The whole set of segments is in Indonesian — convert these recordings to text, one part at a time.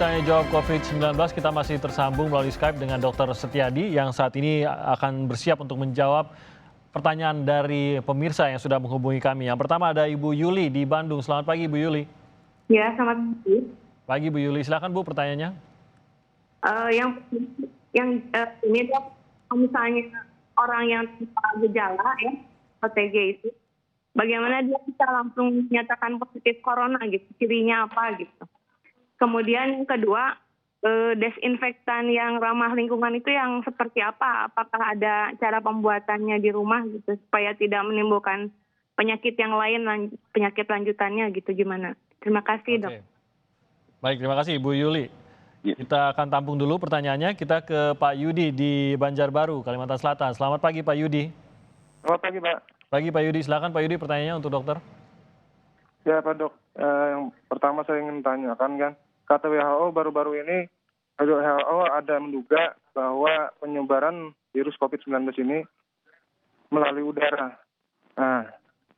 Tanya Jawab COVID-19, kita masih tersambung melalui Skype dengan Dr. Setiadi yang saat ini akan bersiap untuk menjawab pertanyaan dari pemirsa yang sudah menghubungi kami. Yang pertama ada Ibu Yuli di Bandung. Selamat pagi Ibu Yuli. Ya, selamat pagi. Pagi Bu Yuli, silakan Bu pertanyaannya. Ini dok, misalnya orang yang tanpa gejala ya, OTG itu, bagaimana dia bisa langsung menyatakan positif corona gitu, cirinya apa gitu. Kemudian yang kedua, desinfektan yang ramah lingkungan itu yang seperti apa? Apakah ada cara pembuatannya di rumah gitu supaya tidak menimbulkan penyakit yang lain, penyakit lanjutannya gitu gimana? Terima kasih dok. Baik, terima kasih Ibu Yuli. Ya. Kita akan tampung dulu pertanyaannya. Kita ke Pak Yudi di Banjarbaru, Kalimantan Selatan. Selamat pagi Pak Yudi. Selamat pagi Pak. Pagi Pak Yudi, silakan Pak Yudi pertanyaannya untuk dokter. Ya Pak Dok, yang pertama saya ingin tanyakan kan, kata WHO baru-baru ini, WHO ada menduga bahwa penyebaran virus COVID-19 ini melalui udara. Nah,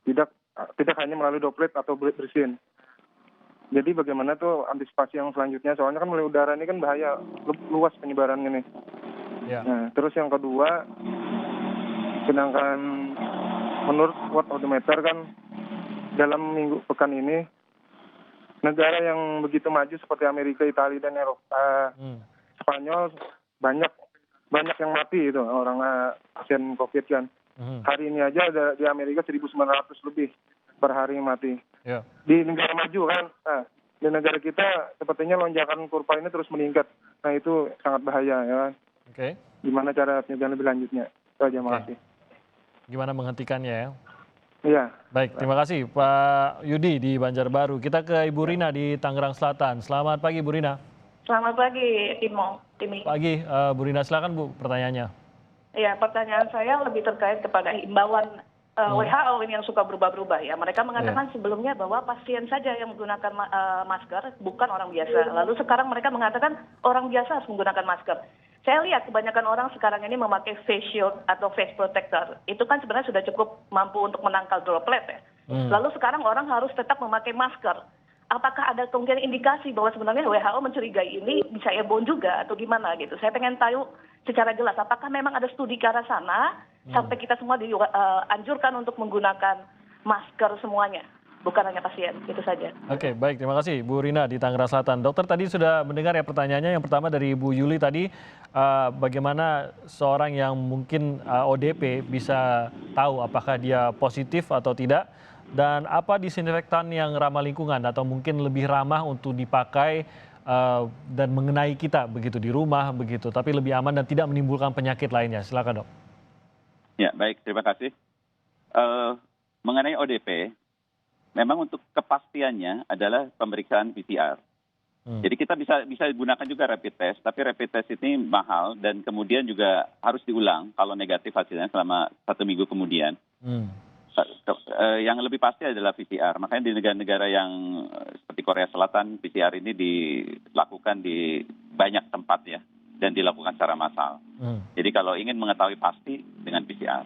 tidak hanya melalui droplet atau bersin. Jadi bagaimana tuh antisipasi yang selanjutnya? Soalnya kan melalui udara ini kan bahaya, luas penyebarannya nih. Ya. Nah, terus yang kedua, sedangkan menurut World Odometer kan dalam minggu pekan ini negara yang begitu maju seperti Amerika, Italia dan Eropa, Spanyol banyak yang mati itu orang pasien COVID kan. Hari ini aja ada di Amerika 1.900 lebih per hari yang mati. Ya. Di negara maju kan, nah, di negara kita sepertinya lonjakan kurva ini terus meningkat. Nah itu sangat bahaya ya kan. Oke. Gimana cara pencegahan lebih lanjutnya? Itu aja, makasih. Gimana menghentikannya ya? Iya. Baik, terima kasih Pak Yudi di Banjarbaru. Kita ke Ibu Rina di Tangerang Selatan. Selamat pagi Bu Rina. Selamat pagi, Timi. Pagi, Bu Rina, silakan Bu pertanyaannya. Ya, pertanyaan saya lebih terkait kepada himbauan WHO ini yang suka berubah-ubah ya. Mereka mengatakan sebelumnya bahwa pasien saja yang menggunakan masker, bukan orang biasa. Lalu sekarang mereka mengatakan orang biasa harus menggunakan masker. Saya lihat kebanyakan orang sekarang ini memakai face shield atau face protector. Itu kan sebenarnya sudah cukup mampu untuk menangkal droplet ya. Lalu sekarang orang harus tetap memakai masker. Apakah ada kemungkinan indikasi bahwa sebenarnya WHO mencurigai ini bisa airborne juga atau gimana gitu. Saya pengen tahu secara jelas apakah memang ada studi ke arah sana sampai kita semua dianjurkan untuk menggunakan masker semuanya. Bukan hanya pasien, itu saja. Oke, baik. Terima kasih Bu Rina di Tangerang Selatan. Dokter tadi sudah mendengar ya pertanyaannya. Yang pertama dari Bu Yuli tadi, bagaimana seorang yang mungkin ODP bisa tahu apakah dia positif atau tidak, dan apa disinfektan yang ramah lingkungan atau mungkin lebih ramah untuk dipakai dan mengenai kita begitu di rumah begitu, tapi lebih aman dan tidak menimbulkan penyakit lainnya. Silakan dok. Ya, baik. Terima kasih. Mengenai ODP, memang untuk kepastiannya adalah pemeriksaan PCR. Jadi kita bisa gunakan juga rapid test, tapi rapid test ini mahal dan kemudian juga harus diulang kalau negatif hasilnya selama 1 minggu kemudian. Yang lebih pasti adalah PCR. Makanya di negara-negara yang seperti Korea Selatan, PCR ini dilakukan di banyak tempat ya dan dilakukan secara massal. Jadi kalau ingin mengetahui pasti dengan PCR.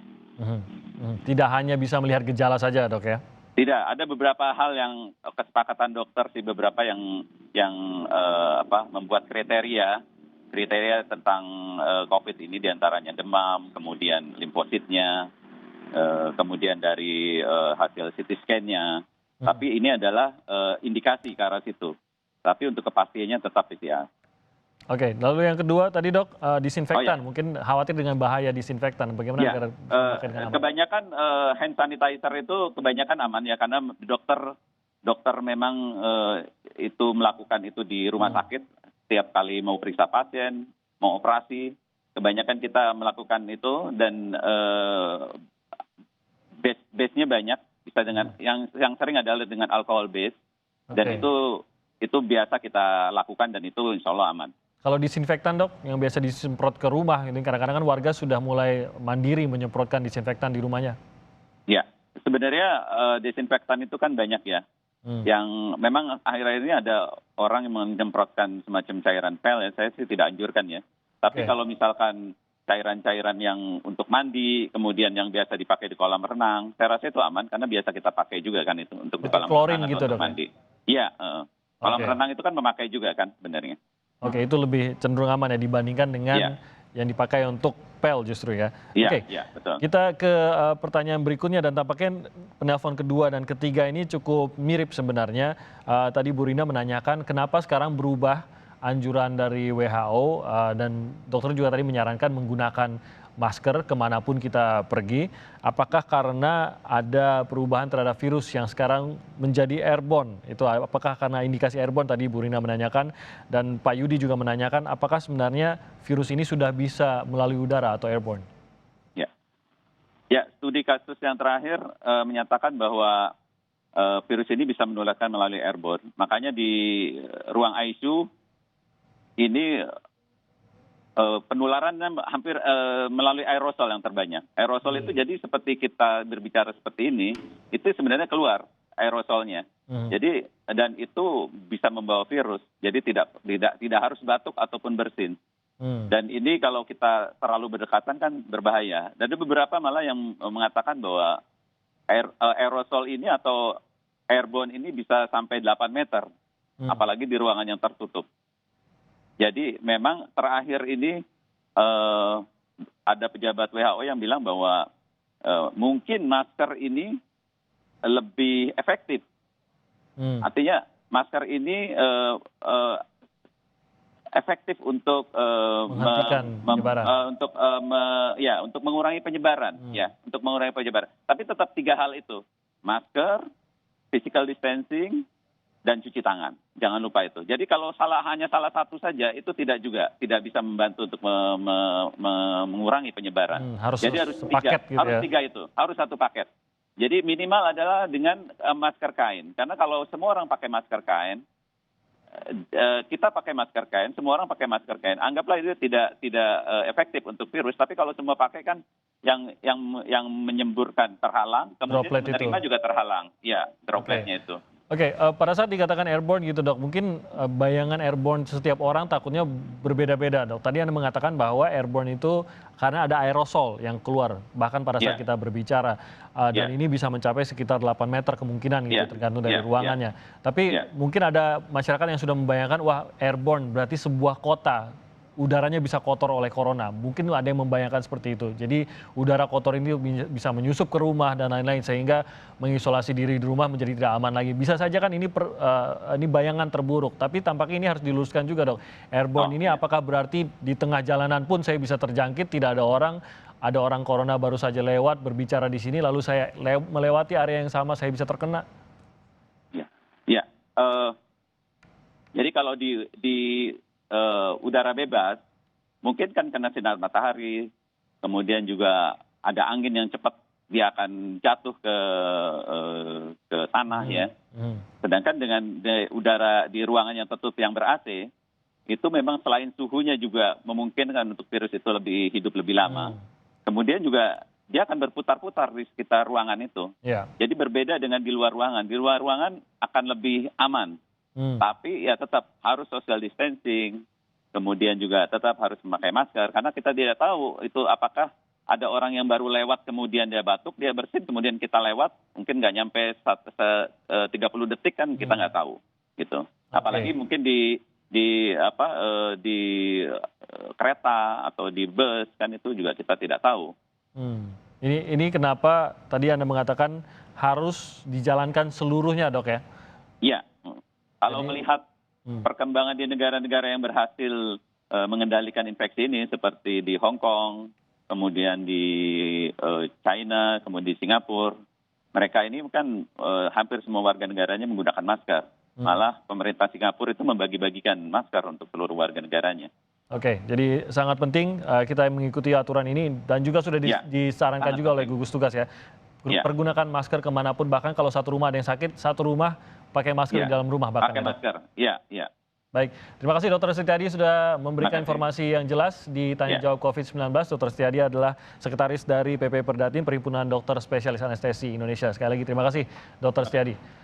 Tidak hanya bisa melihat gejala saja dok ya? Tidak, ada beberapa hal yang kesepakatan dokter sih, beberapa yang membuat kriteria tentang COVID ini diantaranya demam, kemudian limfositnya, kemudian dari hasil CT scan-nya. Tapi ini adalah indikasi ke arah situ. Tapi untuk kepastiannya tetap PCR. Oke, lalu yang kedua tadi dok, disinfektan. Mungkin khawatir dengan bahaya disinfektan. Bagaimana ya, agar dengan aman? Kebanyakan hand sanitizer itu kebanyakan aman ya, karena dokter memang itu melakukan itu di rumah sakit setiap kali mau periksa pasien, mau operasi. Kebanyakan kita melakukan itu dan base-nya banyak, bisa dengan yang sering adalah dengan alkohol base, dan itu biasa kita lakukan dan itu insya Allah aman. Kalau disinfektan dok, yang biasa disemprot ke rumah, ini kadang-kadang kan warga sudah mulai mandiri menyemprotkan disinfektan di rumahnya. Ya, sebenarnya disinfektan itu kan banyak ya. Yang memang akhir-akhir ini ada orang yang menyemprotkan semacam cairan pel ya, saya sih tidak anjurkan ya. Tapi kalau misalkan cairan-cairan yang untuk mandi, kemudian yang biasa dipakai di kolam renang, saya rasa itu aman karena biasa kita pakai juga kan itu untuk di kolam klorin renang gitu atau dok. mandi. Iya. Kolam Oke. renang itu kan memakai juga kan sebenarnya. Oke, itu lebih cenderung aman ya dibandingkan dengan Iya. yang dipakai untuk pel justru ya. Iya, Oke, iya, betul. kita ke pertanyaan berikutnya dan tampaknya penelpon kedua dan ketiga ini cukup mirip sebenarnya. Tadi Bu Rina menanyakan kenapa sekarang berubah anjuran dari WHO dan dokter juga tadi menyarankan menggunakan masker kemanapun kita pergi. Apakah karena ada perubahan terhadap virus yang sekarang menjadi airborne? Itu apakah karena indikasi airborne tadi Bu Rina menanyakan dan Pak Yudi juga menanyakan apakah sebenarnya virus ini sudah bisa melalui udara atau airborne? Ya, ya, studi kasus yang terakhir menyatakan bahwa virus ini bisa menularkan melalui airborne. Makanya di ruang ICU ini penularannya hampir melalui aerosol yang terbanyak. Aerosol itu jadi seperti kita berbicara seperti ini, itu sebenarnya keluar aerosolnya. Jadi dan itu bisa membawa virus. Jadi tidak harus batuk ataupun bersin. Dan ini kalau kita terlalu berdekatan kan berbahaya. Dan ada beberapa malah yang mengatakan bahwa aerosol ini atau airborne ini bisa sampai 8 meter, apalagi di ruangan yang tertutup. Jadi memang terakhir ini ada pejabat WHO yang bilang bahwa mungkin masker ini lebih efektif. Artinya masker ini efektif untuk menghentikan penyebaran. Untuk mengurangi penyebaran, untuk mengurangi penyebaran. Tapi tetap 3 hal itu: masker, physical distancing, dan cuci tangan. Jangan lupa itu. Jadi kalau hanya salah satu saja itu tidak bisa membantu untuk mengurangi penyebaran. Jadi harus sepaket tiga, gitu harus ya. 3 itu, harus satu paket. Jadi minimal adalah dengan masker kain. Karena kalau semua orang pakai masker kain, kita pakai masker kain, semua orang pakai masker kain. Anggaplah itu tidak efektif untuk virus. Tapi kalau semua pakai kan yang menyemburkan terhalang, kemudian Droplet menerima itu. juga terhalang. Ya, dropletnya itu. Oke, pada saat dikatakan airborne gitu dok, mungkin bayangan airborne setiap orang takutnya berbeda-beda dok. Tadi Anda mengatakan bahwa airborne itu karena ada aerosol yang keluar, bahkan pada saat kita berbicara. Dan ini bisa mencapai sekitar 8 meter kemungkinan gitu, tergantung dari ruangannya. Tapi mungkin ada masyarakat yang sudah membayangkan, wah airborne berarti sebuah kota, udaranya bisa kotor oleh corona. Mungkin ada yang membayangkan seperti itu. Jadi udara kotor ini bisa menyusup ke rumah dan lain-lain sehingga mengisolasi diri di rumah menjadi tidak aman lagi. Bisa saja kan ini bayangan terburuk. Tapi tampaknya ini harus diluruskan juga dok. Airborne ini apakah berarti di tengah jalanan pun saya bisa terjangkit, tidak ada orang corona baru saja lewat berbicara di sini lalu saya melewati area yang sama saya bisa terkena? Ya. Jadi kalau di udara bebas, mungkin kan kena sinar matahari, kemudian juga ada angin yang cepat dia akan jatuh ke tanah ya. Sedangkan dengan udara di ruangan yang tertutup yang ber-AC, itu memang selain suhunya juga memungkinkan untuk virus itu hidup lebih lama. Kemudian juga dia akan berputar-putar di sekitar ruangan itu. Jadi berbeda dengan di luar ruangan. Di luar ruangan akan lebih aman. Tapi ya tetap harus social distancing, kemudian juga tetap harus memakai masker, karena kita tidak tahu itu apakah ada orang yang baru lewat kemudian dia batuk, dia bersin, kemudian kita lewat, mungkin nggak nyampe 30 detik kan kita nggak tahu, gitu. Apalagi mungkin di kereta atau di bus kan itu juga kita tidak tahu. Ini kenapa tadi Anda mengatakan harus dijalankan seluruhnya dok ya? Iya. Kalau melihat perkembangan di negara-negara yang berhasil mengendalikan infeksi ini seperti di Hong Kong, kemudian di China, kemudian di Singapura, mereka ini kan hampir semua warga negaranya menggunakan masker. Malah pemerintah Singapura itu membagi-bagikan masker untuk seluruh warga negaranya. Oke, jadi sangat penting kita mengikuti aturan ini dan juga sudah disarankan juga oleh gugus tugas ya. Pergunakan masker kemanapun, bahkan kalau satu rumah ada yang sakit, satu rumah pakai masker di dalam rumah bahkan. Pakai masker, iya. Baik, terima kasih Dr. Setiadi sudah memberikan informasi yang jelas di Tanya Jawab COVID-19. Dr. Setiadi adalah Sekretaris dari PP Perdatin, Perhimpunan Dokter Spesialis Anestesi Indonesia. Sekali lagi terima kasih Dr. Setiadi.